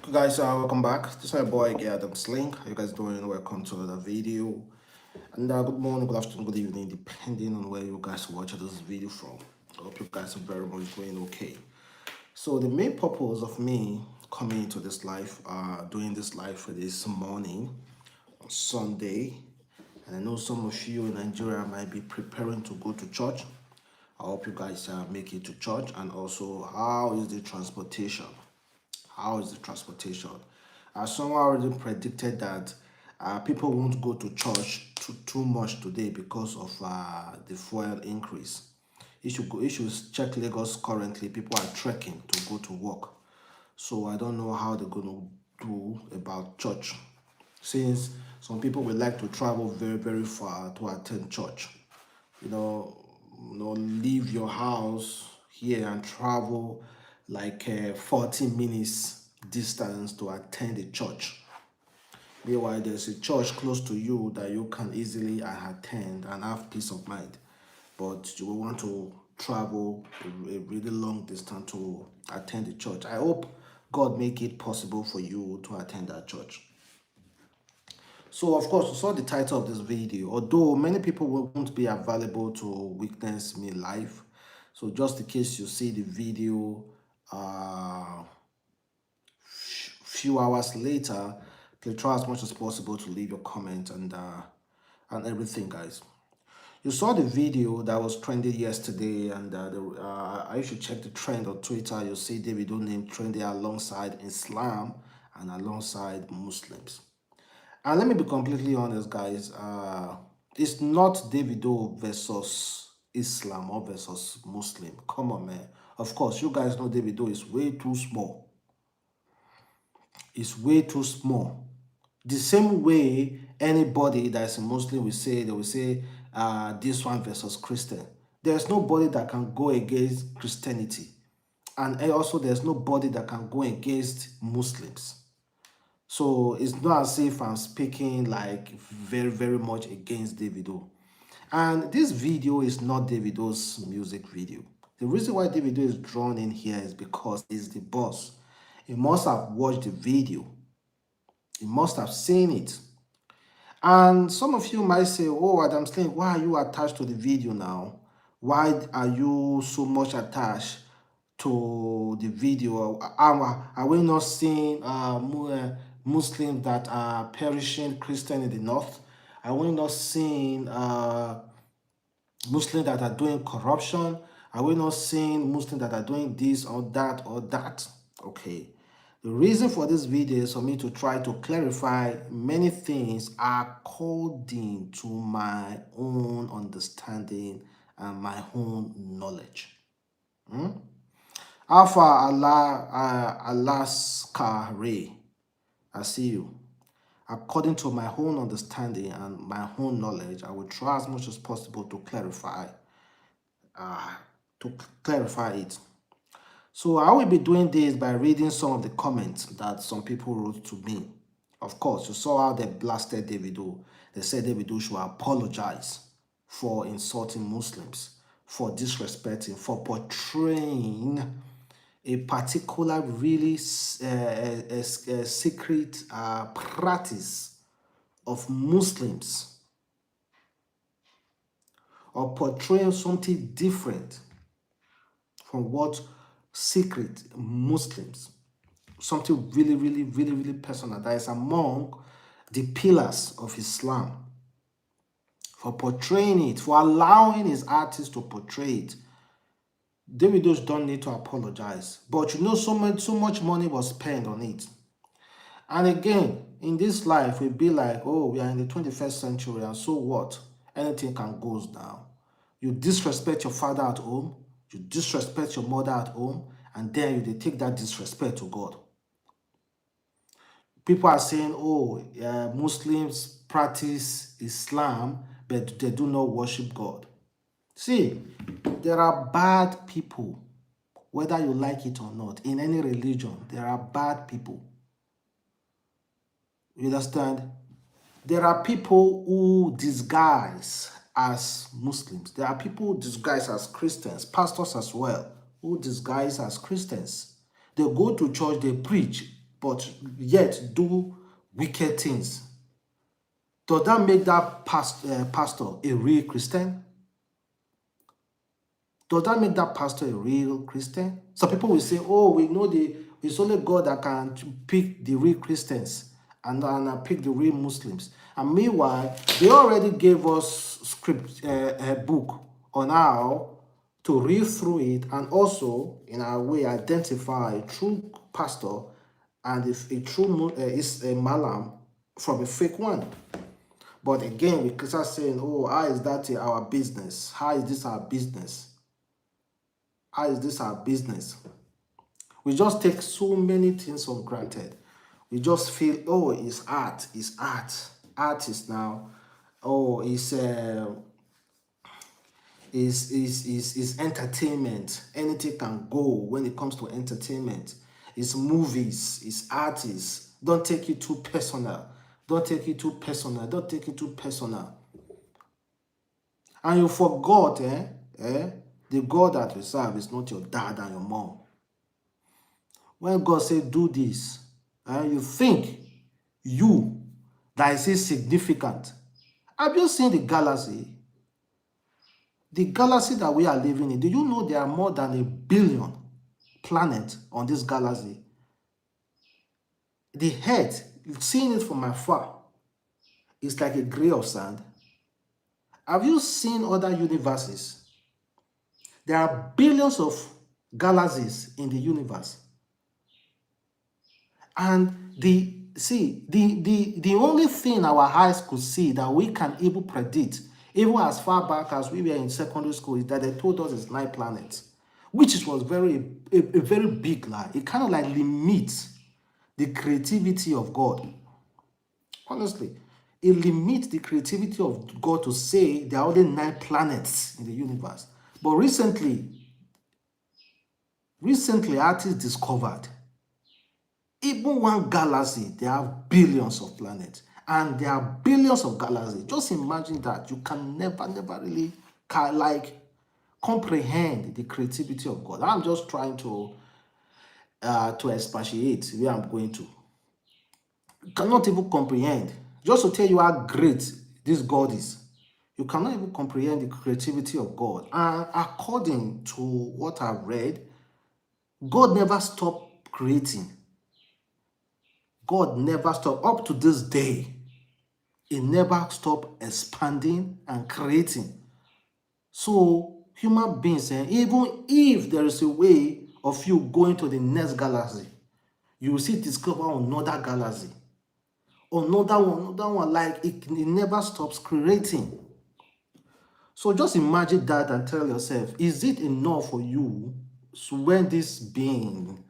Guys, welcome back. This is my boy Adamslink. How you guys doing? Welcome to another video. And good morning, good afternoon, good evening, depending on where you guys watch this video from. I hope you guys are very much doing okay. So the main purpose of me coming into this life, doing this live for this morning on Sunday, and I know some of you in Nigeria might be preparing to go to church. I hope you guys make it to church. And also, how is the transportation? How is the transportation? Someone already predicted that people won't go to church too much today because of the fuel increase. You should check Lagos currently. People are trekking to go to work. So I don't know how they're going to do about church, since some people would like to travel very far to attend church. You know, leave your house here and travel like 40 minutes distance to attend a church. Meanwhile, there's a church close to you that you can easily attend and have peace of mind. But you will want to travel a really long distance to attend the church. I hope God make it possible for you to attend that church. So, of course, you saw the title of this video. Although many people won't be available to witness me live, so just in case you see the video few hours later, please try as much as possible to leave your comment and everything, guys. You saw the video that was trending yesterday, and I should check the trend on Twitter. You'll see Davido name trending alongside Islam and alongside Muslims. And let me be completely honest, guys. It's not Davido versus Islam or versus Muslim. Come on, man. Of course, you guys know Davido is way too small. It's way too small. The same way anybody that is a Muslim will say, they will say this one versus Christian. There's nobody that can go against Christianity. And also there's nobody that can go against Muslims. So it's not as if I'm speaking like very much against Davido. And this video is not Davido's music video. The reason why Davido is drawn in here is because he's the boss. He must have watched the video. He must have seen it. And some of you might say, oh, Adam Sling, why are you attached to the video now? Why are you so much attached to the video? Are we not seeing Muslims that are perishing Christian in the north? Are we not seeing Muslims that are doing corruption? Are we not seeing Muslims that are doing this or that or that? Okay. The reason for this video is for me to try to clarify many things according to my own understanding and my own knowledge. Alpha Alaska Ray, I see you. According to my own understanding and my own knowledge, I will try as much as possible to clarify it. So I will be doing this by reading some of the comments that some people wrote to me. Of course, you saw how they blasted Davido. They said Davido should apologize for insulting Muslims, for disrespecting, for portraying a particular really secret practice of Muslims, or portraying something different from what secret Muslims, something really personal that is among the pillars of Islam, for portraying it, for allowing his artists to portray it. Davido don't need to apologize, but you know, so much money was spent on it. And again, in this life, we'll be like, oh, we are in the 21st century, and so what? Anything can go down. You disrespect your father at home, you disrespect your mother at home, and then you take that disrespect to God. People are saying, oh, Muslims practice Islam, but they do not worship God. See, there are bad people, whether you like it or not, in any religion, there are bad people. You understand? There are people who disguise as Muslims. There are people who disguise as Christians, pastors as well, who disguise as Christians. They go to church, they preach, but yet do wicked things. Does that make that pastor a real Christian? Does that make that pastor a real Christian? Some people will say, oh, we know it's only God that can pick the real Christians and pick the real Muslims. And meanwhile, they already gave us a book on how to read through it and also, in a way, identify a true pastor and if a true is a malam from a fake one. But again, we start saying, oh, how is that our business? How is this our business? How is this our business? We just take so many things for granted. We just feel, oh, it's art, it's art. Art is now, oh, it's entertainment. Anything can go when it comes to entertainment. It's movies, it's artists. Don't take it too personal. Don't take it too personal. Don't take it too personal. And you forgot, the God that you serve is not your dad and your mom. When God said, do this, you think you, that is insignificant. Have you seen the galaxy? The galaxy that we are living in, do you know there are more than 1 billion planets on this galaxy? The Earth, seeing it from afar, is like a grain of sand. Have you seen other universes? There are billions of galaxies in the universe. And the only thing our eyes could see that we can even predict, even as far back as we were in secondary school, is that they told us it's 9 planets, which was a very big lie. It kind of like limits the creativity of God. Honestly, it limits the creativity of God to say there are only 9 planets in the universe. But recently artists discovered even one galaxy, there have billions of planets. And there are billions of galaxies. Just imagine that. You can never really comprehend the creativity of God. I'm just trying to expatiate where I'm going to. You cannot even comprehend. Just to tell you how great this God is. You cannot even comprehend the creativity of God. And according to what I've read, God never stopped creating. God never stopped. Up to this day, He never stopped expanding and creating. So, human beings, even if there is a way of you going to the next galaxy, you will see discover another galaxy. Another one, like it never stops creating. So just imagine that and tell yourself, is it enough for you when this being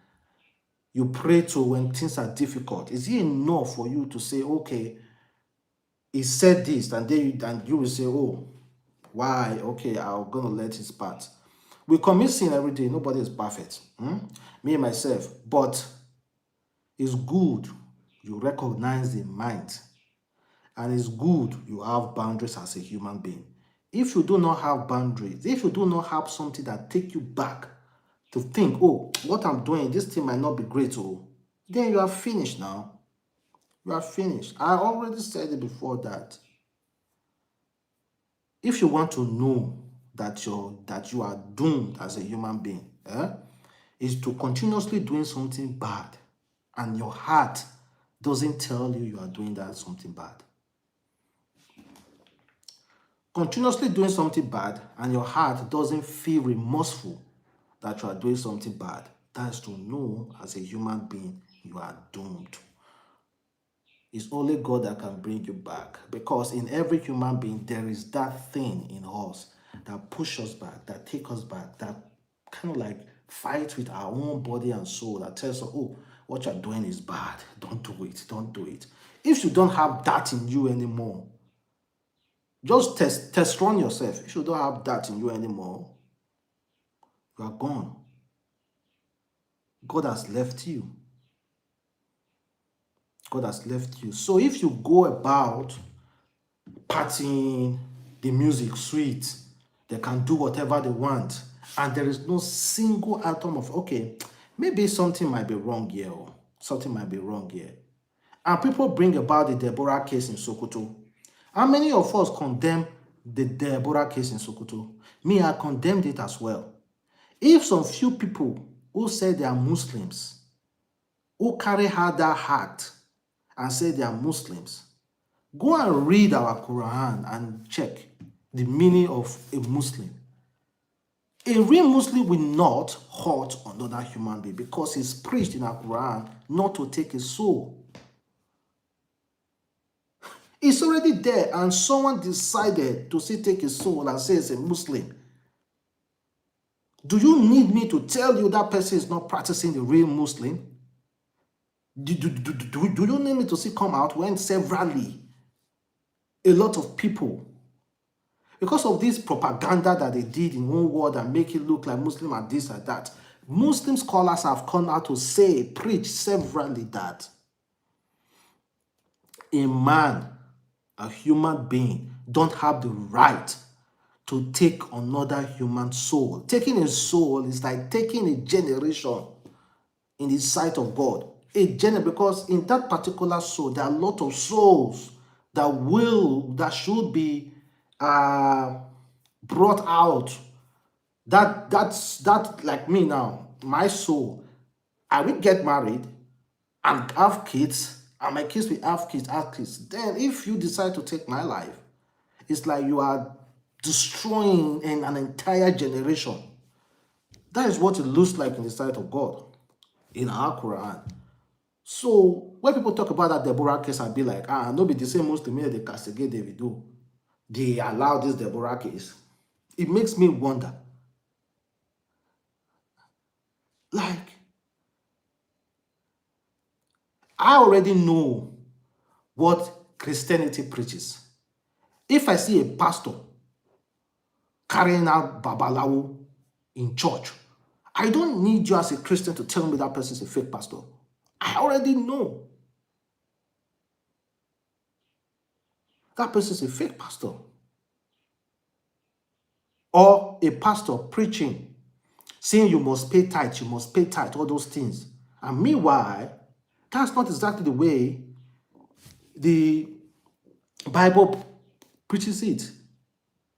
you pray to when things are difficult, is it enough for you to say, okay, he said this, and then you will say, oh, why? Okay, I'm gonna let his part. We commit sin every day. Nobody is perfect. Me and myself. But it's good you recognize the mind, and it's good you have boundaries as a human being. If you do not have boundaries, if you do not have something that take you back to think, oh, what I'm doing, this thing might not be great, then you are finished now. You are finished. I already said it before that if you want to know that you are doomed as a human being, is to continuously doing something bad and your heart doesn't tell you are doing that something bad. Continuously doing something bad and your heart doesn't feel remorseful that you are doing something bad, that's to know as a human being you are doomed. It's only God that can bring you back, because in every human being there is that thing in us that pushes us back, that takes us back, that kind of like fights with our own body and soul, that tells us, oh, what you're doing is bad, don't do it, don't do it. If you don't have that in you anymore, just test run yourself. If you don't have that in you anymore, you are gone. God has left you. God has left you. So if you go about partying, the music sweet, they can do whatever they want, and there is no single atom of, okay, maybe something might be wrong here. something might be wrong here. And people bring about the Deborah case in Sokoto. How many of us condemn the Deborah case in Sokoto? Me, I condemned it as well. If some few people who say they are Muslims, who carry out that heart and say they are Muslims, go and read our Quran and check the meaning of a Muslim. A real Muslim will not hurt another human being because it's preached in our Quran not to take a soul. It's already there, and someone decided to say take a soul and say it's a Muslim. Do you need me to tell you that person is not practicing the real Muslim? Do you need me to see come out when severally a lot of people, because of this propaganda that they did in one word and make it look like Muslim and this and that, Muslim scholars have come out to say, preach severally that a man, a human being, don't have the right to take another human soul. Taking a soul is like taking a generation in the sight of God. Because in that particular soul, there are a lot of souls that should be brought out. That's like me now. My soul, I will get married and have kids, and my kids will have kids. Then if you decide to take my life, it's like you are destroying an entire generation. That is what it looks like in the sight of God, in our Quran. So when people talk about that Deborah case, I'll be like, no be the same Muslim they castigate Davido. They allow this Deborah case. It makes me wonder. Like, I already know what Christianity preaches. If I see a pastor carrying out Babalawo in church, I don't need you as a Christian to tell me that person is a fake pastor. I already know that person is a fake pastor. Or a pastor preaching, saying you must pay tithe, all those things. And meanwhile, that's not exactly the way the Bible preaches it.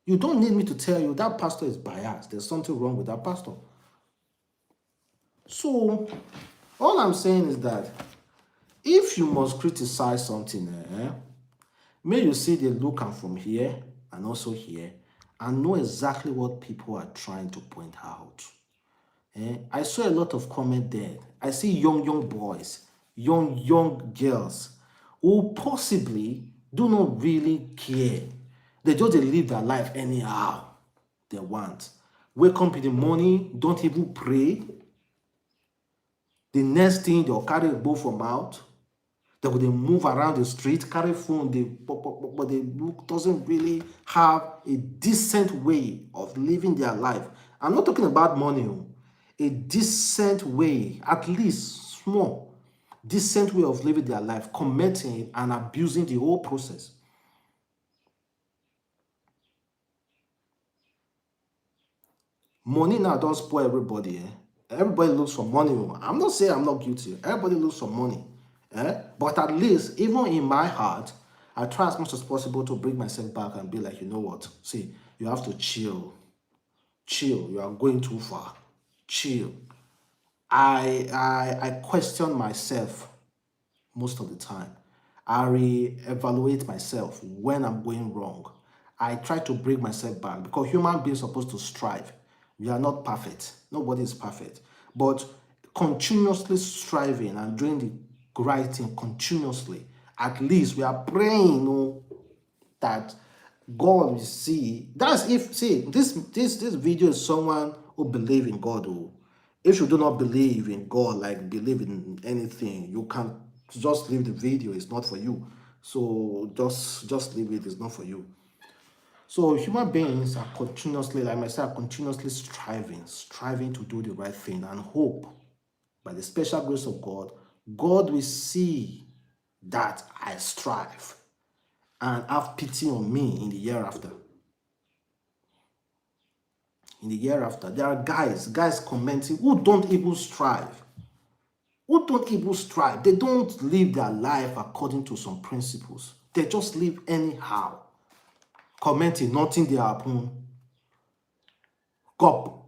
You don't need me to tell you that pastor is biased. There's something wrong with that pastor. So, all I'm saying is that if you must criticize something, may you see the look and from here and also here and know exactly what people are trying to point out. I saw a lot of comment there. I see young boys, young girls who possibly do not really care. They just live their life anyhow they want. Wake up in the morning, don't even pray. The next thing, they'll carry a bowl from out. They will move around the street, carry phone, but they doesn't really have a decent way of living their life. I'm not talking about money. A decent way, at least small, decent way of living their life, committing and abusing the whole process. Money now don't spoil everybody. Everybody looks for money. I'm not saying I'm not guilty. Everybody looks for money. But at least, even in my heart, I try as much as possible to bring myself back and be like, you know what? See, you have to chill. Chill. You are going too far. Chill. I question myself most of the time. I re-evaluate myself when I'm going wrong. I try to bring myself back because human beings are supposed to strive. We are not perfect. Nobody is perfect. But continuously striving and doing the right thing continuously, at least we are praying that God will see. That's if, see, this video is someone who believes in God. If you do not believe in God, like believe in anything, you can just leave the video. It's not for you. So just leave it. It's not for you. So human beings are continuously, like myself, continuously striving to do the right thing and hope by the special grace of God, God will see that I strive and have pity on me in the year after. In the year after, there are guys commenting who don't even strive. who don't even strive. They don't live their life according to some principles. They just live anyhow. Commenting, nothing they happen. God,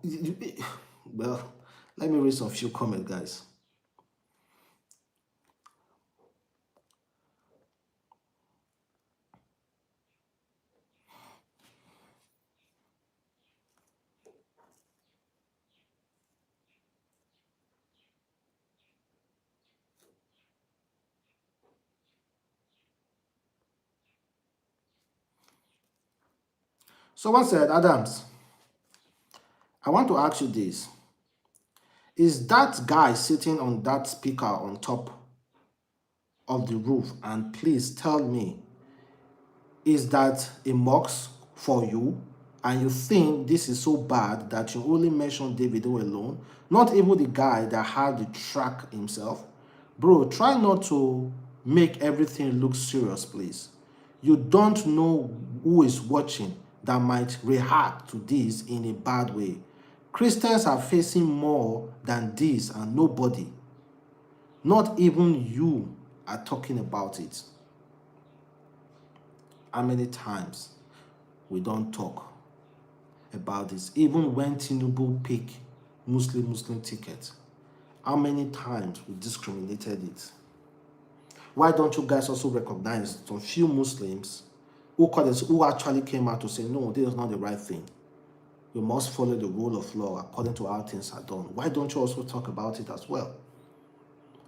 well, let me read some few comments, guys. Someone said, Adams, I want to ask you this. Is that guy sitting on that speaker on top of the roof? And please tell me, is that a mocks for you? And you think this is so bad that you only mention Davido alone? Not even the guy that had the track himself? Bro, try not to make everything look serious, please. You don't know who is watching that might react to this in a bad way. Christians are facing more than this and nobody, not even you, are talking about it. How many times we don't talk about this? Even when Tinubu pick Muslim ticket, how many times we discriminated it? Why don't you guys also recognize some few Muslims who actually came out to say, no, this is not the right thing. You must follow the rule of law according to how things are done. Why don't you also talk about it as well?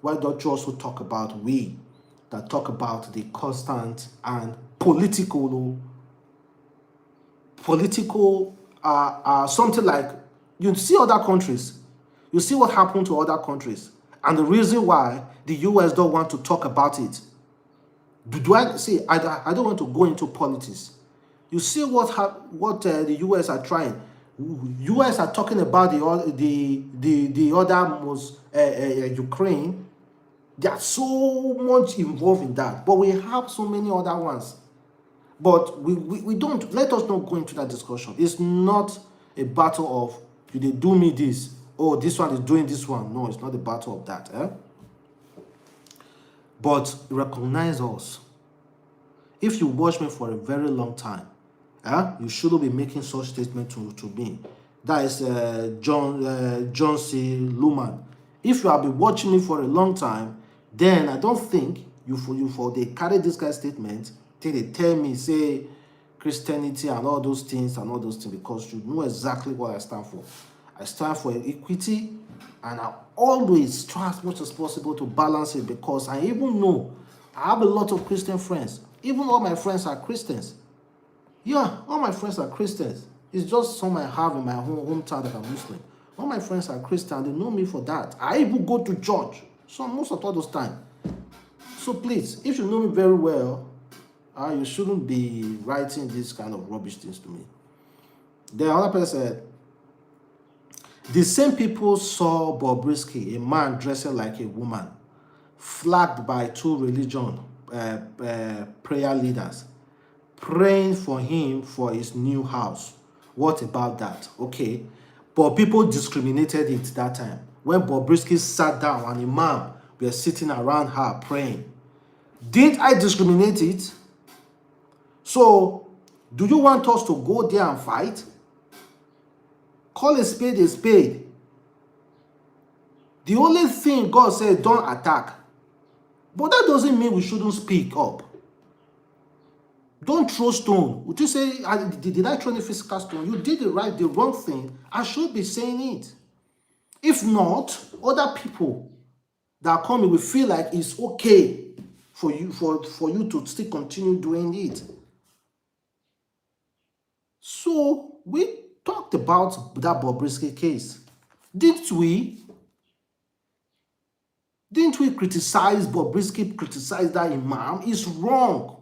Why don't you also talk about we that talk about the constant and political something like, you see other countries, you see what happened to other countries, and the reason why the US don't want to talk about it. Do I see? I don't want to go into politics. You see what the US are trying. US are talking about the other most Ukraine. They are so much involved in that, but we have so many other ones. But we don't, let us not go into that discussion. It's not a battle of, you they do me this, oh, this one is doing this one. No, it's not a battle of that. But recognize us. If you watch me for a very long time, you shouldn't be making such statement to me. That is John C. Luman. If you have been watching me for a long time, then I don't think they carry this guy's statement till they tell me, say, Christianity and all those things, because you know exactly what I stand for. I stand for equity, and I always try as much as possible to balance it, because I even know I have a lot of Christian friends. Even all my friends are Christians. Yeah, all my friends are Christians. It's just some I have in my hometown that are Muslim. All my friends are Christian. They know me for that. I even go to church most of all those time. So please, if you know me very well, you shouldn't be writing this kind of rubbish things to me. The other person said, the same people saw Bobrisky, a man dressing like a woman, flagged by two religion prayer leaders, praying for him for his new house. What about that? Okay. But people discriminated it that time. When Bobrisky sat down and Imam were sitting around her praying. Didn't I discriminate it? So, do you want us to go there and fight? Call a spade a spade. The only thing God said, don't attack. But that doesn't mean we shouldn't speak up. Don't throw stone. Would you say, did I throw any physical stone? You did the wrong thing. I should be saying it. If not, other people that are coming will feel like it's okay for you to still continue doing it. So we talked about that Bobrisky case. Didn't we? Didn't we criticize Bobrisky, criticize that Imam? It's wrong.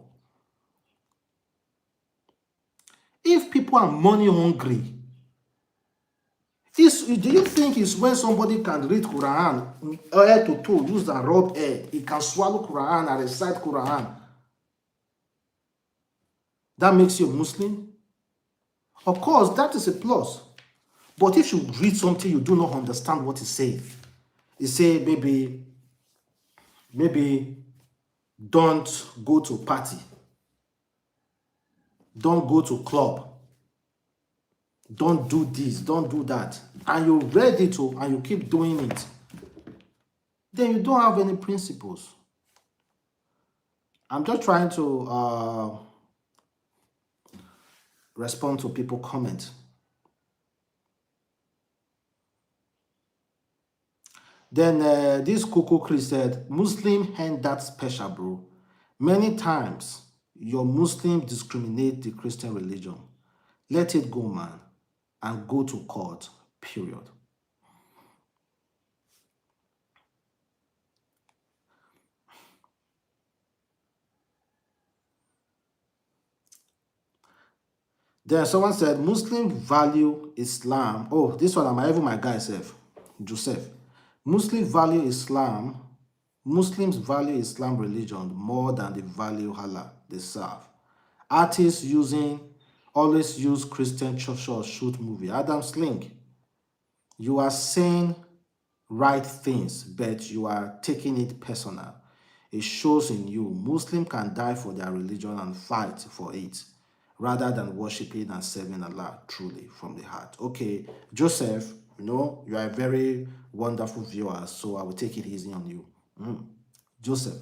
If people are money hungry, do you think it's when somebody can read Quran head to toe, use the rub head, he can swallow Quran and recite Quran, that makes you a Muslim? Of course, that is a plus. But if you read something you do not understand what it says, it say maybe maybe don't go to party, don't go to club, don't do this, don't do that, and you're ready to, and you keep doing it, then you don't have any principles. I'm just trying to respond to people comment. Then this Coco Chris said, Muslim ain't that special, bro. Many times your Muslim discriminate the Christian religion. Let it go, man, and go to court, period. Then someone said, Muslim value Islam. Oh, this one, even my guy, Joseph. Muslims value Islam. Muslims value Islam religion more than they value Allah they serve. Artists always use Christian church or shoot movie. Adam's link. You are saying right things, but you are taking it personal. It shows in you. Muslims can die for their religion and fight for it, rather than worshiping and serving Allah truly from the heart. Okay, Joseph, you are a very wonderful viewer, so I will take it easy on you. Joseph,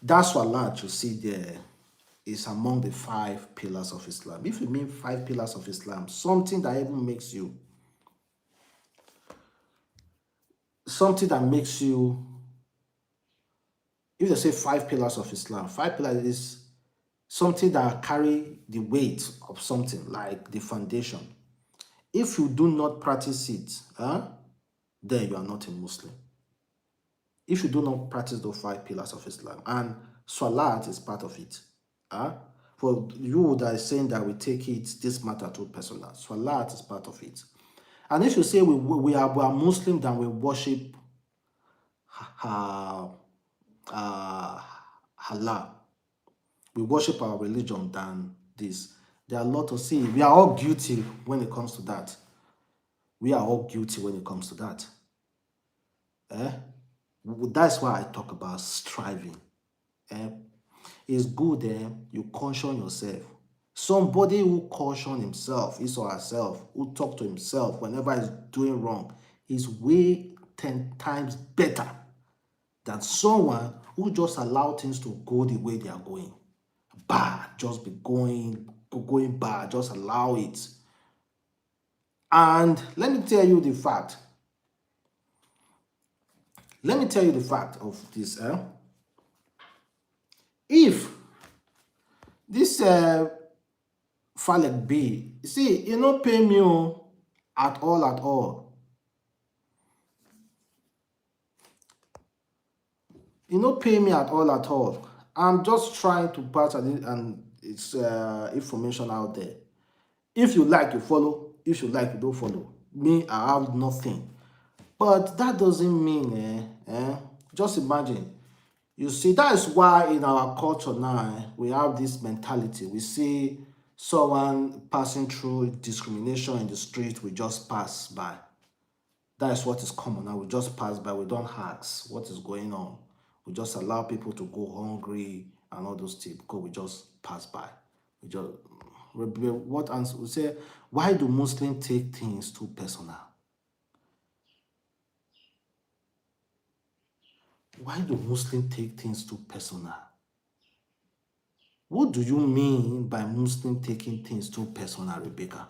that's what Allah you see there is among the 5 pillars of Islam. If you mean 5 pillars of Islam, something that even makes you, if they say 5 pillars of Islam, 5 pillars is something that carry the weight of something, like the foundation. If you do not practice it, then you are not a Muslim. If you do not practice those 5 pillars of Islam, and Salat is part of it. For you that is saying that we take this matter too personal, Salat is part of it. And if you say we are Muslim, then we worship Allah, we worship our religion than this. There are a lot to see. We are all guilty when it comes to that. We are all guilty when it comes to that. That's why I talk about striving. It's good you caution yourself. Somebody who caution himself, his or herself, who talk to himself whenever he's doing wrong, is way 10 times better than someone who just allow things to go the way they are going. Bad, just be going bad, just allow it. And let me tell you the fact. Let me tell you the fact of this. If this Falek B, see, you don't pay me at all. You don't pay me at all. I'm just trying to pass and it's information out there. If you like, you follow. If you like, you don't follow. Me, I have nothing. But that doesn't mean, just imagine. You see, that is why in our culture now, we have this mentality. We see someone passing through discrimination in the street, we just pass by. That is what is common now. We just pass by. We don't ask what is going on. We just allow people to go hungry and all those things because we just pass by. What answer? We say, why do Muslims take things too personal? Why do Muslims take things too personal? What do you mean by Muslim taking things too personal, Rebecca?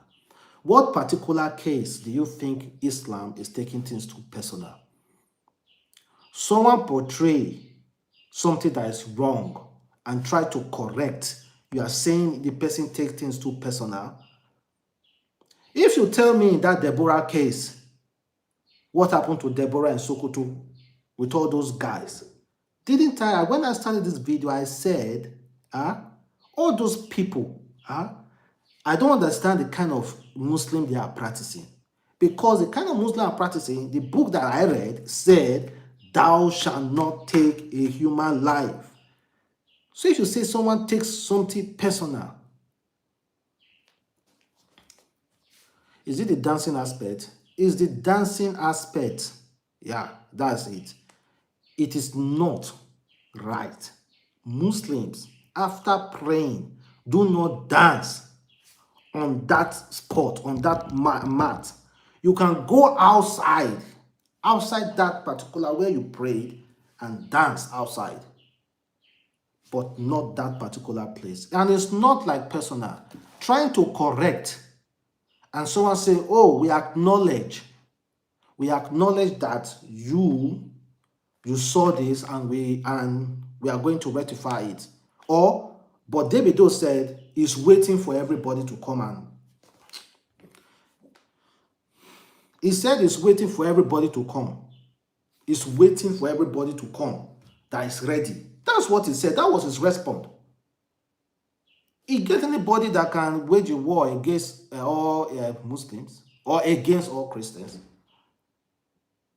What particular case do you think Islam is taking things too personal? Someone portray something that is wrong and try to correct. You are saying the person takes things too personal. If you tell me in that Deborah case, what happened to Deborah and Sokoto with all those guys? Didn't I, when I started this video, I said, all those people, I don't understand the kind of Muslim they are practicing. Because the kind of Muslim are practicing, the book that I read said, thou shalt not take a human life. So if you say someone takes something personal, is it the dancing aspect? Is the dancing aspect? Yeah, that's it. It is not right. Muslims, after praying, do not dance on that spot, on that mat. You can go outside that particular where you prayed and dance outside, but not that particular place. And it's not like personal. Trying to correct and someone say, oh, we acknowledge that you saw this and we are going to rectify it. Or, but Davido said he's waiting for everybody to come and he said he's waiting for everybody to come. He's waiting for everybody to come that is ready. That's what he said. That was his response. He get anybody that can wage a war against all Muslims or against all Christians.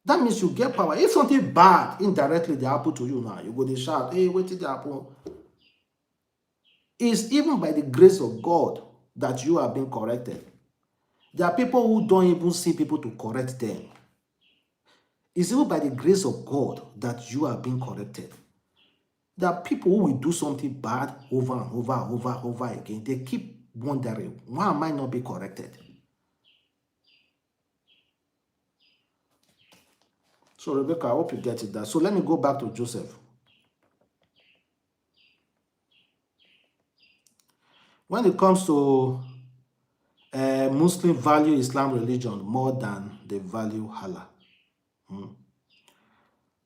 That means you get power. If something bad indirectly they happen to you now, you go to shout, hey, what did happen? It's even by the grace of God that you are being corrected. There are people who don't even see people to correct them. It's even by the grace of God that you are being corrected. There are people who will do something bad over and over again. They keep wondering, why am I not being corrected? So Rebecca, I hope you get it. So let me go back to Joseph. When it comes to Muslim value Islam religion more than they value Allah.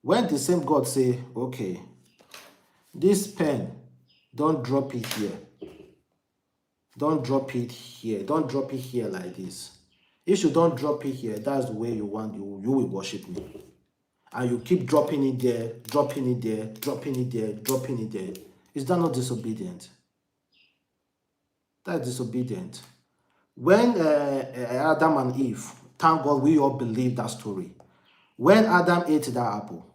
When the same God say, okay, this pen, don't drop it here. Don't drop it here. Don't drop it here like this. If you don't drop it here, that's the way you want, you will worship me. And you keep dropping it there, dropping it there, dropping it there, dropping it there. Is that not disobedient? That's disobedient. When Adam and Eve, thank God we all believe that story. When Adam ate that apple,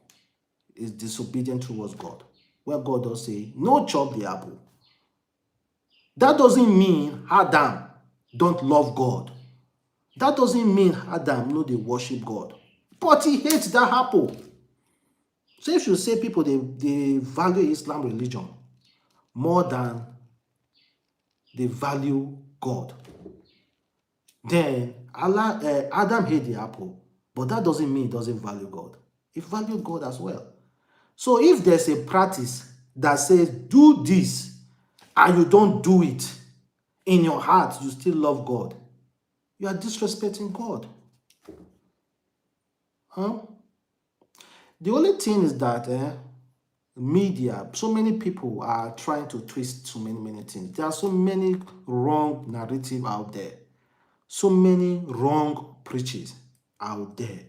is disobedient towards God. Where God does say, no, chop the apple. That doesn't mean Adam don't love God. That doesn't mean Adam no they worship God. But he hates that apple. So if you say people they value Islam religion more than they value God, then Adam hates the apple, but that doesn't mean he doesn't value God. He values God as well. So if there's a practice that says do this and you don't do it, in your heart you still love God, you are disrespecting God. The only thing is that media, so many people are trying to twist so many things. There are so many wrong narratives out there. So many wrong preachers out there.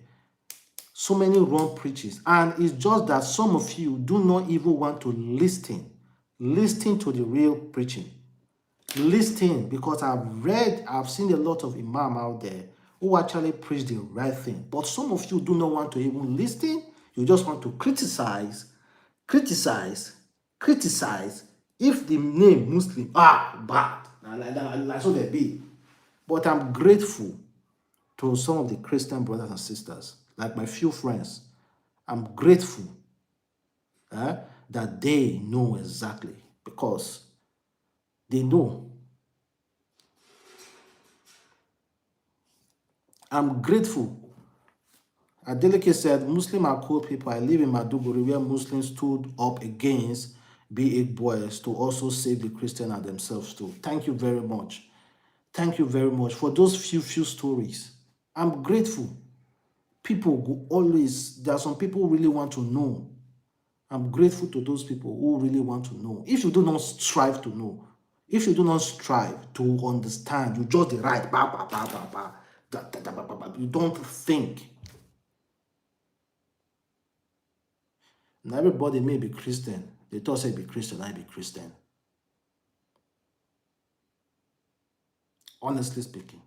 So many wrong preachers. And it's just that some of you do not even want to listen to the real preaching. Listen, because I've seen a lot of imam out there who actually preach the right thing. But some of you do not want to even listen. You just want to criticize. If the name Muslim bad, like so they be. But I'm grateful to some of the Christian brothers and sisters, like my few friends. I'm grateful that they know exactly, because they know. I'm grateful. Adeleke said, Muslims are cool people. I live in Maduguri where Muslims stood up against big boys to also save the Christian and themselves too. Thank you very much. Thank you very much for those few stories. I'm grateful. People who always, there are some people who really want to know. I'm grateful to those people who really want to know. If you do not strive to know, if you do not strive to understand, you just the right, you don't think. Now everybody may be Christian. They thought say be Christian, I be Christian. Honestly speaking.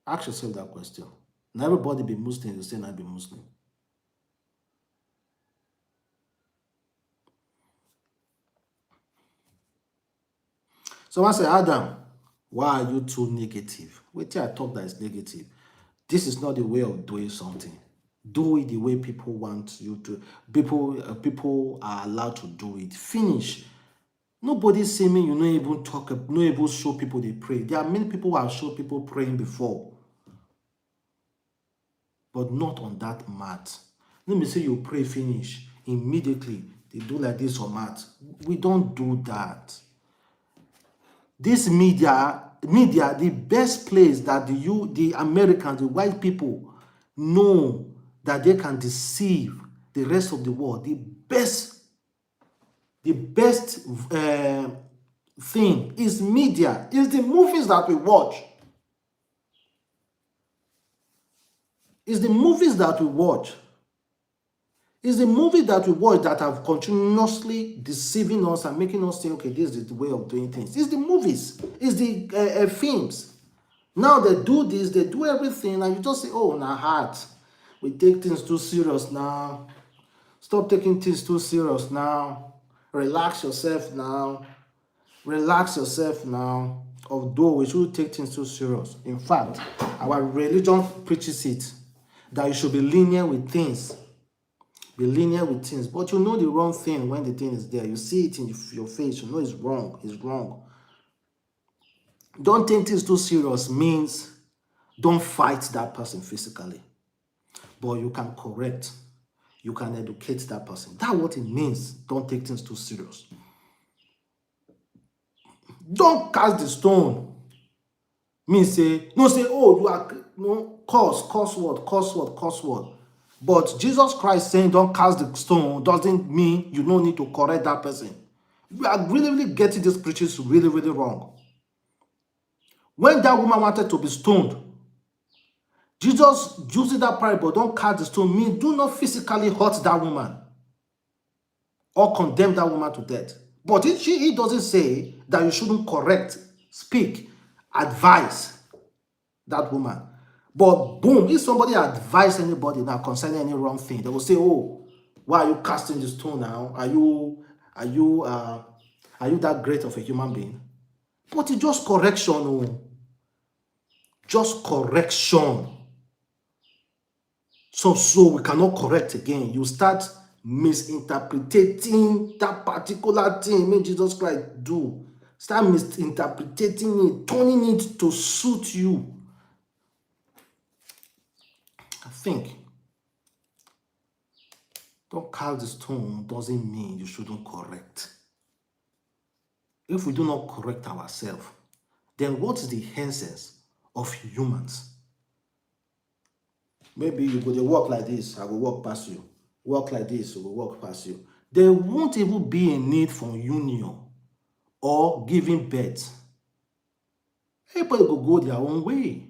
Ask yourself that question. Now everybody be Muslim, you say I be Muslim. Someone say, Adam, why are you too negative? Wait till I talk that is negative. This is not the way of doing something. Do it the way people want you to. People are allowed to do it. Finish. Nobody say me you no even talk, no even show people they pray. There are many people who have shown people praying before, but not on that mat. Let me say you pray finish immediately. They do like this on mat. We don't do that. This media, the best place that the Americans, the white people know that they can deceive the rest of the world. The best thing is media, is the movies that we watch. Is the movies that we watch. Is the movie that we watch that have continuously deceiving us and making us think, okay, this is the way of doing things. It's the movies. It's the films. Now they do this, they do everything, and you just say, oh, now heart. We take things too serious now. Stop taking things too serious now. Relax yourself now. Relax yourself now. Although we should take things too serious. In fact, our religion preaches it, that you should be lenient with things. Be lenient with things. But you know the wrong thing when the thing is there. You see it in your face. You know it's wrong. It's wrong. Don't take things too serious means don't fight that person physically. But you can correct. You can educate that person. That's what it means. Don't take things too serious. Don't cast the stone. Means say, no say, oh, you are, no, curse word. But Jesus Christ saying don't cast the stone doesn't mean you don't need to correct that person. We are really getting these preachers really wrong. When that woman wanted to be stoned, Jesus using that parable, don't cast the stone, means do not physically hurt that woman or condemn that woman to death. But he doesn't say that you shouldn't correct, speak, advise that woman. But boom, if somebody advise anybody now concerning any wrong thing, they will say, oh, why are you casting the stone now? Are you that great of a human being? But it's just correction, oh. Just correction. So we cannot correct again. You start misinterpreting that particular thing may Jesus Christ do. Start misinterpreting it, turning it to suit you. I think don't cast the stone doesn't mean you shouldn't correct. If we do not correct ourselves, then what is the essence of humans? Maybe you go to walk like this, I will walk past you. Walk like this, I will walk past you. There won't even be a need for union or giving birth. Everybody will go their own way.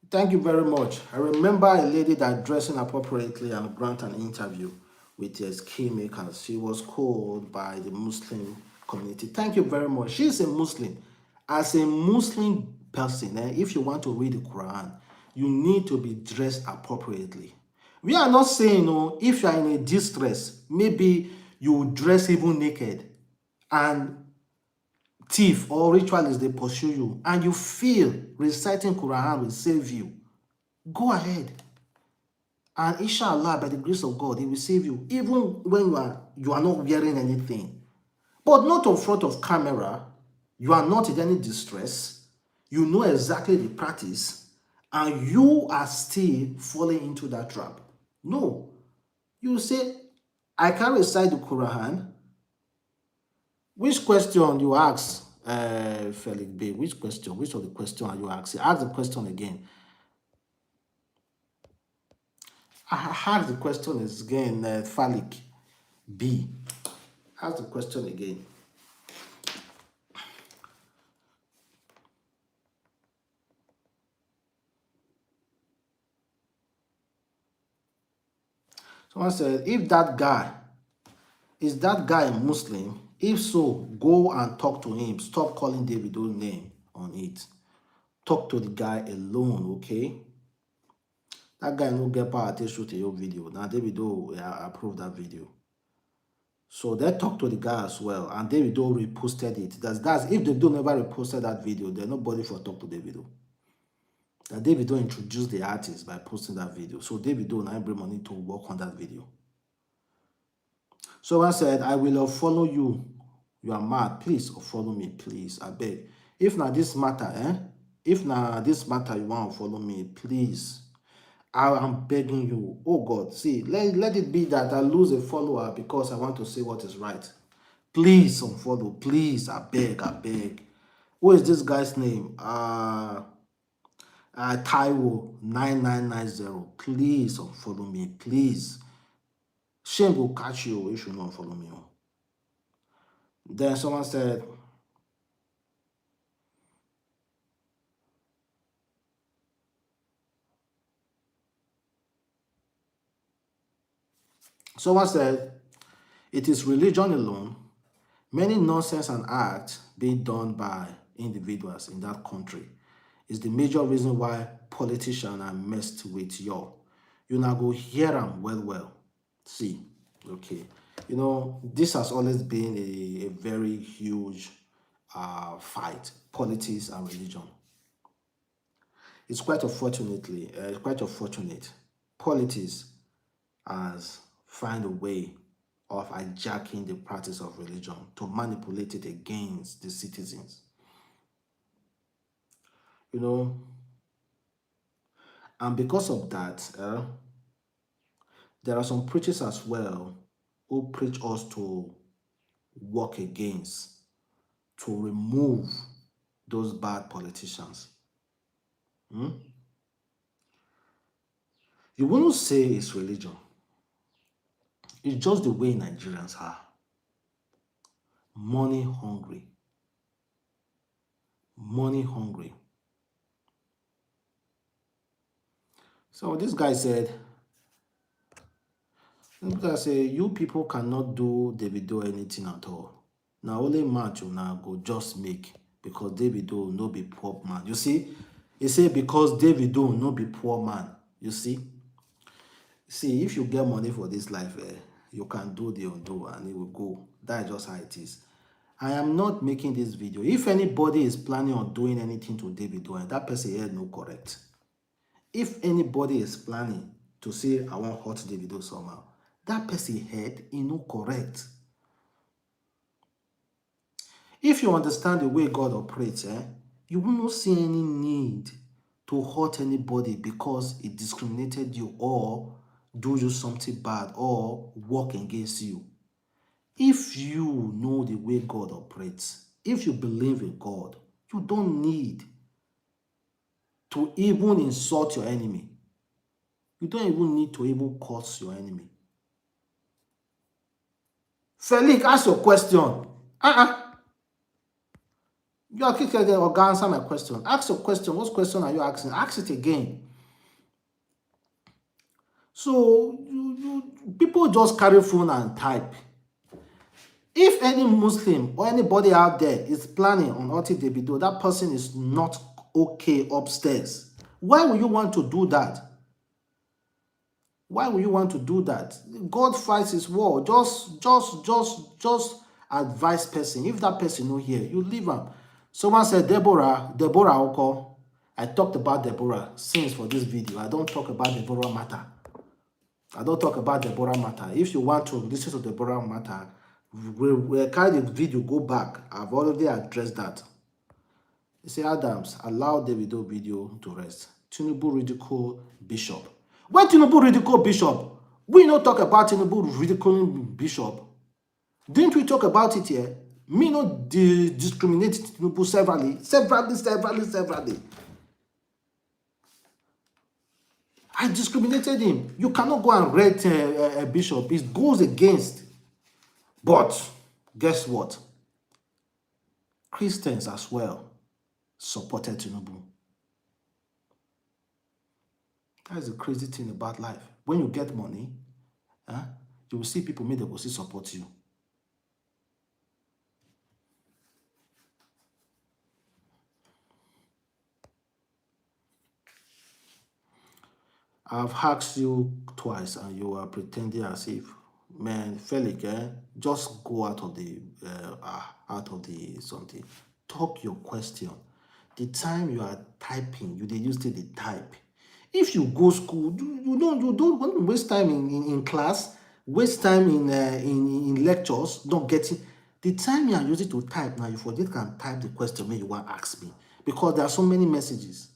Thank you very much. I remember a lady that dressing appropriately and grant an interview with a scheme maker. She was called by the Muslim community. Thank you very much. She's a Muslim. As a Muslim person, if you want to read the Quran, you need to be dressed appropriately. We are not saying, oh, if you are in a distress, maybe you dress even naked and thief or ritualists, they pursue you, and you feel reciting Quran will save you, go ahead. And inshallah, by the grace of God, He will save you, even when you are not wearing anything. But not in front of camera. You are not in any distress. You know exactly the practice, and you are still falling into that trap. No. You say, I can't recite the Quran. Which question you ask, Felix B? Which question? Which of the question are you asking? Ask the question again. I ask the question again, Felix B. Ask the question again. Someone said, is that guy a Muslim? If so, go and talk to him. Stop calling Davido's name on it. Talk to the guy alone, okay? That guy no get power to shoot your video. Now Davido approve that video. So they talked to the guy as well, and Davido reposted it. That's if Davido never reposted that video, then nobody for talk to Davido. That Davido introduced the artist by posting that video. So Davido now bring money to work on that video. Someone said, I will follow you. You are mad. Please follow me, please. I beg. If now this matter, If now this matter you want to follow me, please. I am begging you. Oh God, see, let it be that I lose a follower because I want to say what is right. Please unfollow. Please, I beg, I beg. What is this guy's name? Taiwo 9990. Please unfollow me. Please. Shame will catch you if you don't follow me. Then someone said, it is religion alone, many nonsense and acts being done by individuals in that country is the major reason why politicians are messed with you. You now go hear them well. See, okay. You know, this has always been a very huge fight, politics and religion. It's quite unfortunate. Politics has found a way of hijacking the practice of religion to manipulate it against the citizens. You know, and because of that, there are some preachers as well who preach us to work against, to remove those bad politicians. You wouldn't say it's religion. It's just the way Nigerians are. Money hungry. Money hungry. So this guy said, you people cannot do Davido anything at all. Now only match you now go just make because Davido no be poor man. You see? He said because Davido no be poor man. You see? See, if you get money for this life, you can do the undo and it will go. That's just how it is. I am not making this video. If anybody is planning on doing anything to Davido, and that person here no correct. If anybody is planning to say, I want hurt Davido somehow, that person head is no correct. If you understand the way God operates, you will not see any need to hurt anybody because it discriminated you or do you something bad or work against you. If you know the way God operates, if you believe in God, you don't need to even insult your enemy. You don't even need to even curse your enemy. Felix, ask your question. You are kicking there or answer my question. Ask your question. What question are you asking? Ask it again. So people just carry phone and type. If any Muslim or anybody out there is planning on hurting Davido, that person is not okay upstairs. Why would you want to do that? Why would you want to do that? God fights his war. Just advise person. If that person no here, you leave him. Someone said Deborah Oko. I talked about Deborah since for this video. I don't talk about Deborah matter. If you want to listen to Deborah matter, we'll carry the video, go back. I've already addressed that. You say, Adams, allow Davido video to rest. Tinubu ridicule Bishop. When Tinubu ridicule Bishop, we not talk about Tinubu ridiculing Bishop. Didn't we talk about it here? Me not discriminate Tinubu severally. I discriminated him. You cannot go and rate a bishop. It goes against. But guess what? Christians as well supported Tinubu. That's the crazy thing about life. When you get money, you will see people may they will still support you. I've asked you twice and you are pretending as if man, Felix, just go out of the something. Talk your question. The time you are typing, you dey use to the type. If you go school, you don't want to waste time in class, waste time in lectures, not getting the time you are using to type now. You forget can type the question when you want to ask me because there are so many messages.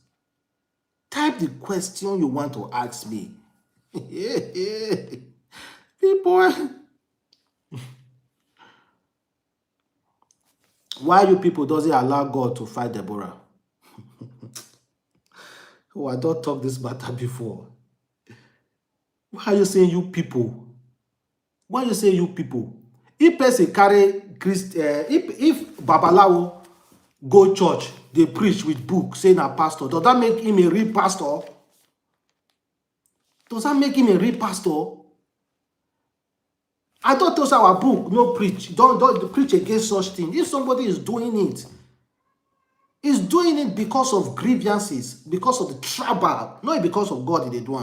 Type the question you want to ask me. People, why you people doesn't allow God to fight Deborah? Oh, I don't talk this matter before. Why are you saying you people? Why you say you people? If person carry if Babalawo go church, they preach with book, saying a pastor, does that make him a real pastor? Does that make him a real pastor? I thought those our book, no preach. Don't preach against such thing. If somebody is doing it, he's doing it because of grievances, because of the trouble, not because of God they do.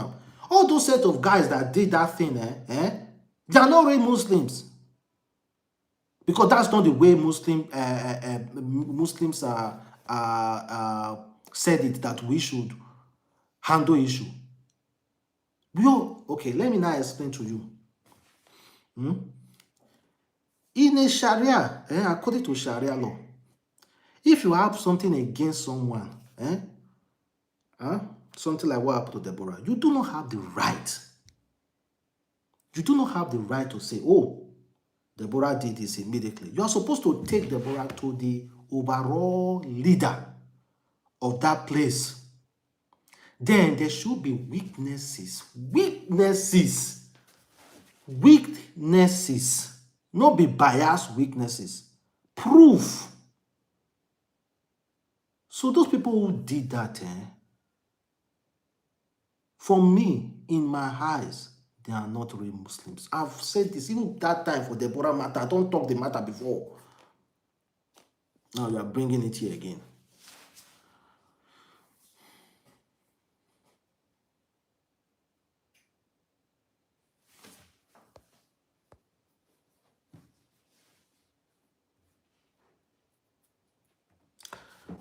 All those set of guys that did that thing, they are not real Muslims. Because that's not the way Muslims said it, that we should handle issue. Okay, let me now explain to you. In a Sharia, according to Sharia law, if you have something against someone, something like what happened to Deborah, you do not have the right. You do not have the right to say, oh, Deborah did this immediately. You are supposed to take Deborah to the overall leader of that place. Then there should be witnesses. Not be biased witnesses. Proof. So those people who did that, for me, in my eyes, they are not real Muslims. I've said this even that time for Deborah matter. I don't talk the matter before. Now you are bringing it here again.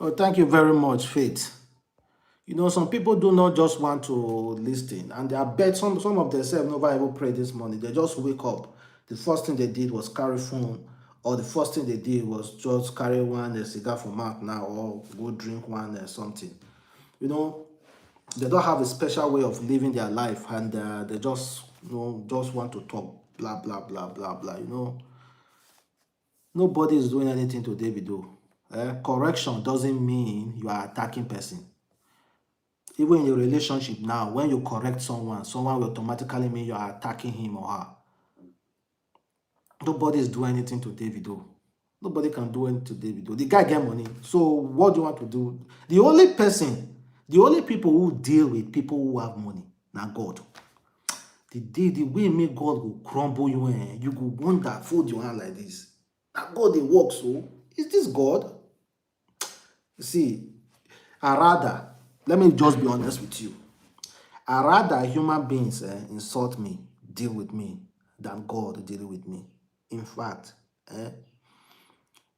Oh, thank you very much, Faith. You know, some people do not just want to listen, and they are bet some of themselves never ever pray this morning. They just wake up. The first thing they did was carry phone, or the first thing they did was just carry one cigar from mouth now, or go drink one something. You know, they don't have a special way of living their life, and they just just want to talk blah blah blah blah blah. You know, nobody is doing anything to Davido. Correction doesn't mean you are attacking person. Even in a relationship now, when you correct someone will automatically mean you are attacking him or her. Nobody is doing anything to Davido. Nobody can do anything to Davido. The guy get money. So what do you want to do? The only people who deal with people who have money, now God. The way make God will crumble you, you go wonder, fold your hand like this. Now God they work so. Is this God? See, I rather, let me just be honest with you. I rather human beings insult me, deal with me, than God deal with me. In fact,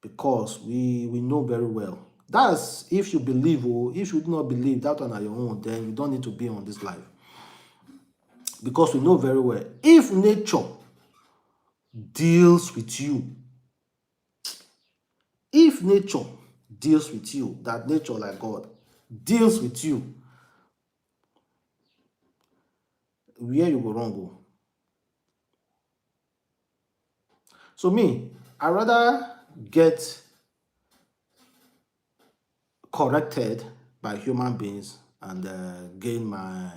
because we know very well. That's if you believe, or if you do not believe that one on your own, then you don't need to be on this life. Because we know very well, if nature deals with you, that nature like God deals with you, where you go wrong go. So me, I rather get corrected by human beings and gain my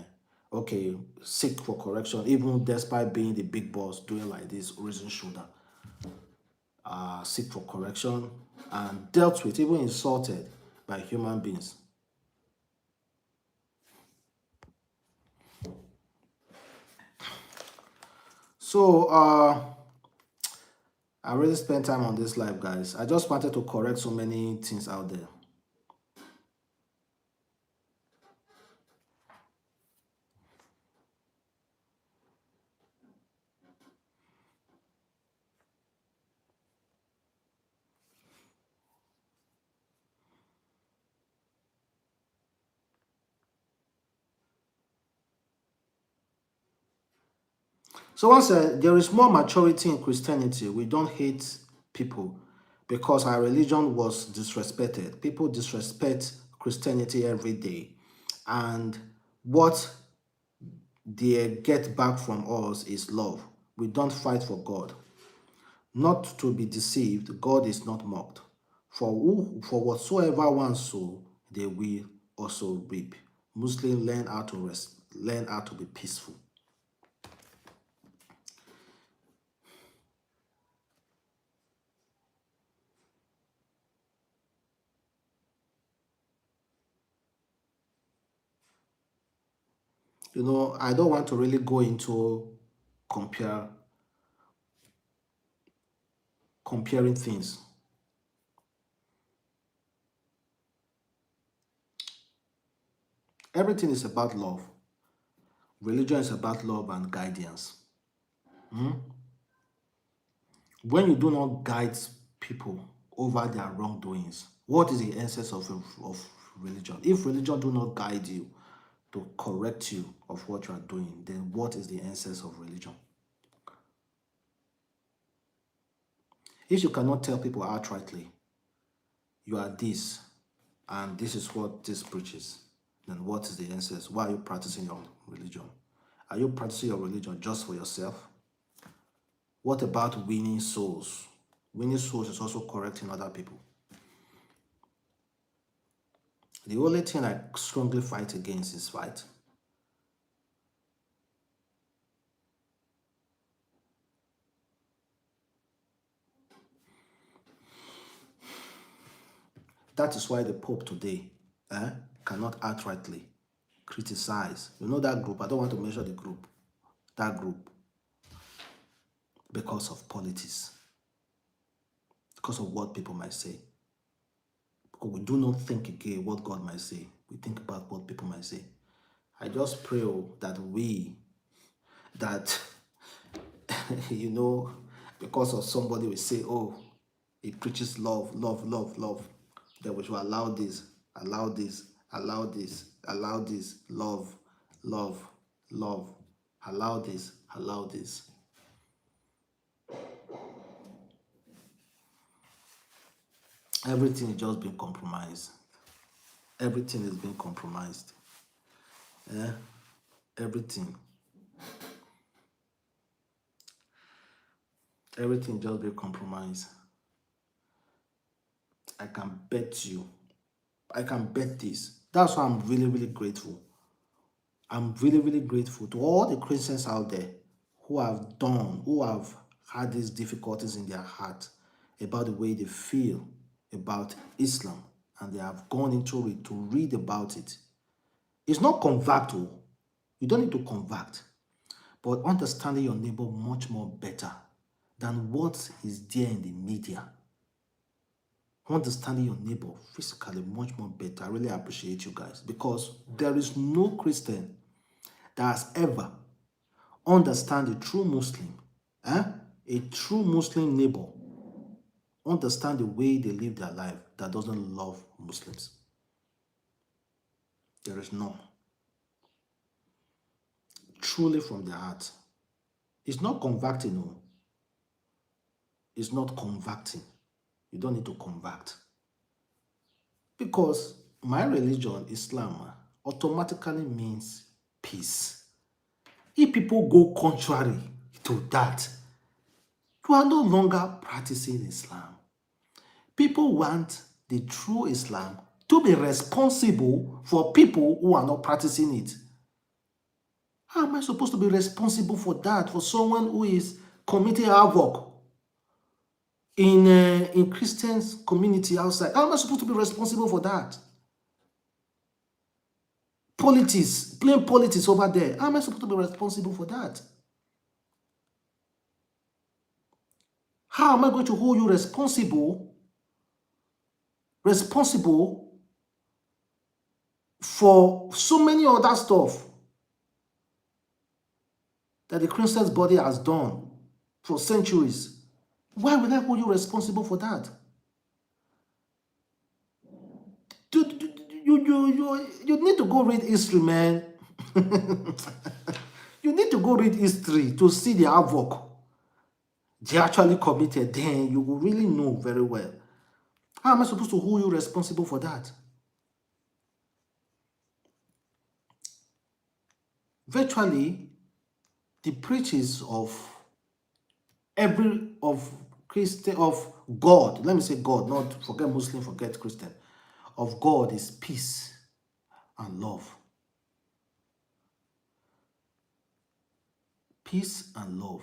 seek for correction, even despite being the big boss, doing like this, raising shoulder, seek for correction and dealt with, even insulted by human beings. So I really spent time on this live, guys. I just wanted to correct so many things out there. So once there is more maturity in Christianity, we don't hate people because our religion was disrespected. People disrespect Christianity every day. And what they get back from us is love. We don't fight for God. Not to be deceived, God is not mocked. For whatsoever one sow, they will also reap. Muslims learn how to learn how to be peaceful. I don't want to really go into comparing things. Everything is about love. Religion is about love and guidance. When you do not guide people over their wrongdoings, what is the essence of religion? If religion do not guide you to correct you of what you are doing, then what is the essence of religion? If you cannot tell people outrightly, you are this, and this is what this preaches, then what is the essence? Why are you practicing your religion? Are you practicing your religion just for yourself? What about winning souls? Winning souls is also correcting other people. The only thing I strongly fight against is fight. That is why the Pope today cannot outrightly criticize. You know that group, I don't want to mention the group, that group, because of politics, because of what people might say. Because we do not think again what God might say. We think about what people might say. I just pray that because of somebody will say, oh, he preaches love, love, love, love, then we should allow this, allow this, allow this, allow this, love, love, love, allow this, allow this. Everything is just being compromised. Everything is being compromised. Everything. Everything just being compromised. I can bet you. I can bet this. That's why I'm really, really grateful. I'm really, really grateful to all the Christians out there who have had these difficulties in their heart about the way they feel about Islam, and they have gone into it to read about it. It's not convert. You don't need to convert, but understanding your neighbor much more better than what is there in the media. Understanding your neighbor physically much more better. I really appreciate you guys, because there is no Christian that has ever understand a true Muslim, a true Muslim neighbor, understand the way they live their life that doesn't love Muslims. There is none. Truly from their heart. It's not converting, no. It's not converting. You don't need to convert. Because my religion, Islam, automatically means peace. If people go contrary to that, you are no longer practicing Islam. People want the true Islam to be responsible for people who are not practicing it. How am I supposed to be responsible for that, for someone who is committing havoc in Christians' community outside? How am I supposed to be responsible for that? Politics, playing politics over there. How am I supposed to be responsible for that? How am I going to hold you responsible for so many other stuff that the Christian's body has done for centuries? Why will I hold you responsible for that? You need to go read history, man. You You need to go read history to see the havoc they actually committed. Then you will really know very well. How am I supposed to hold you responsible for that? Virtually, the preachers of Christian, of God, let me say God, not forget Muslim, forget Christian, of God is peace and love. Peace and love.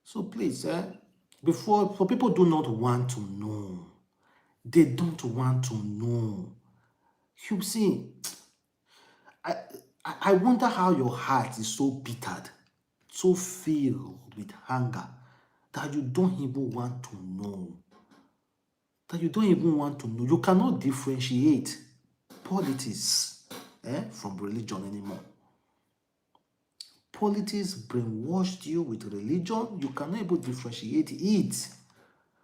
So please, for people do not want to know. They don't want to know. You see, I wonder how your heart is so bittered, so filled with anger, that you don't even want to know. That you don't even want to know. You cannot differentiate politics from religion anymore. Politics brainwashed you with religion. You cannot even differentiate it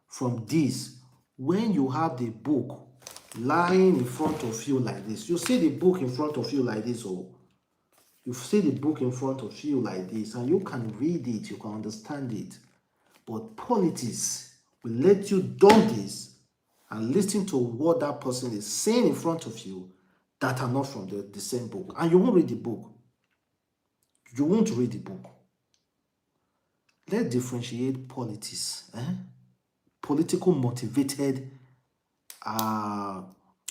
from this. When you have the book lying in front of you like this, you see the book in front of you like this, or you see the book in front of you like this, and you can read it, you can understand it. But politics will let you do this and listen to what that person is saying in front of you that are not from the same book. And you won't read the book. You won't read the book. Let's differentiate politics, political motivated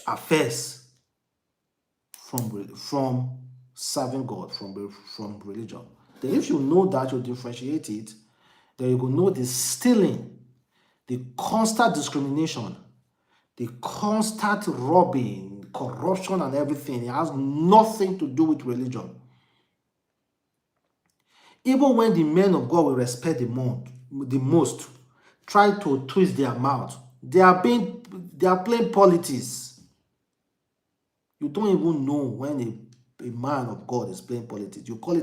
affairs from serving God, from religion. Then if you know that, you differentiate it, then you will know the stealing, the constant discrimination, the constant robbing, corruption and everything. It has nothing to do with religion. Even when the men of God will respect the most, try to twist their mouth. They are playing politics. You don't even know when a man of God is playing politics. You call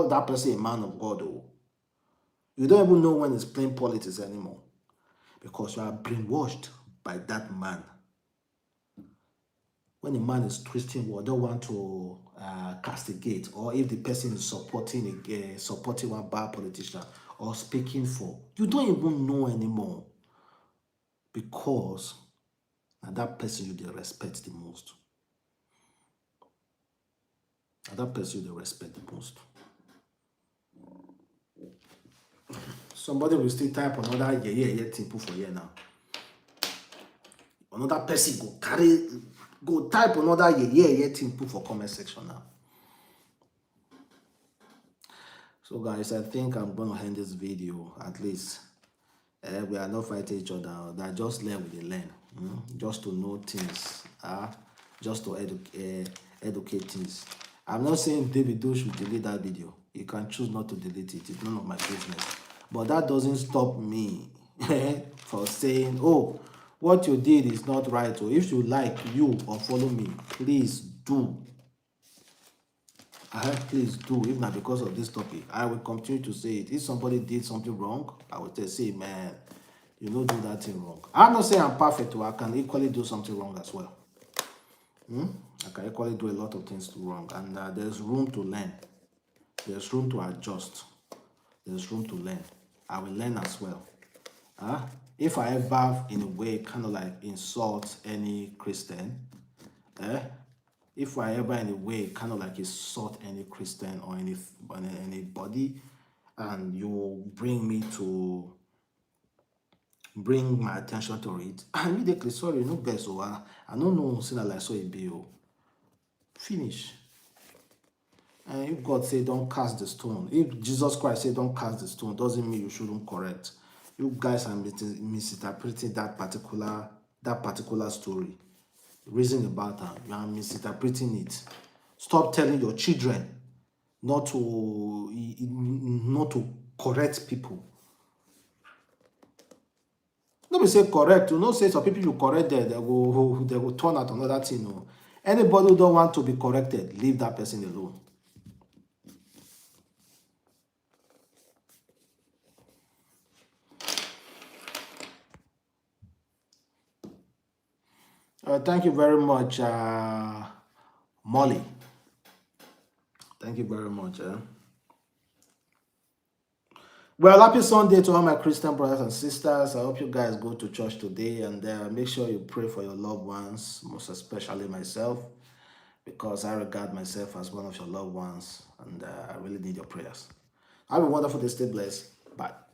that person a man of God. Oh. You don't even know when he's playing politics anymore, because you are brainwashed by that man. When a man is twisting word, don't want to castigate, or if the person is supporting one bad politician or speaking for, you don't even know anymore, because that person you respect the most. That person you respect the most. Somebody will still type another thing for here now. Another person go type another thing for comment section now. So guys, I think I'm going to end this video. At least we are not fighting each other. That just learn, just to know things, just to educate things. I'm not saying Davido should delete that video. You can choose not to delete it. It's none of my business. But that doesn't stop me for saying, oh, what you did is not right. Or if you like, you unfollow me, please do. Please do. If not because of this topic, I will continue to say it. If somebody did something wrong, I will say, man, you don't do that thing wrong. I'm not saying I'm perfect, I can equally do something wrong as well. I can equally do a lot of things wrong, and there's room to learn. There's room to adjust. There's room to learn. I will learn as well. If I ever, in a way, kind of like insult any Christian, if I ever, in a way, kind of like insult any Christian or anybody, and you bring my attention to it, immediately, sorry, no best, I don't know, like so it be, finish. And if God say don't cast the stone, if Jesus Christ say don't cast the stone, doesn't mean you shouldn't correct. You guys are misinterpreting that particular story. Reason about that, you are misinterpreting it. Stop telling your children not to correct people. Nobody say correct. You know, say some people you correct them, they will turn out another thing. No. Anybody who don't want to be corrected, leave that person alone. Thank you very much, Molly. Thank you very much. Well, happy Sunday to all my Christian brothers and sisters. I hope you guys go to church today and make sure you pray for your loved ones, most especially myself, because I regard myself as one of your loved ones and I really need your prayers. Have a wonderful day. Stay blessed. Bye.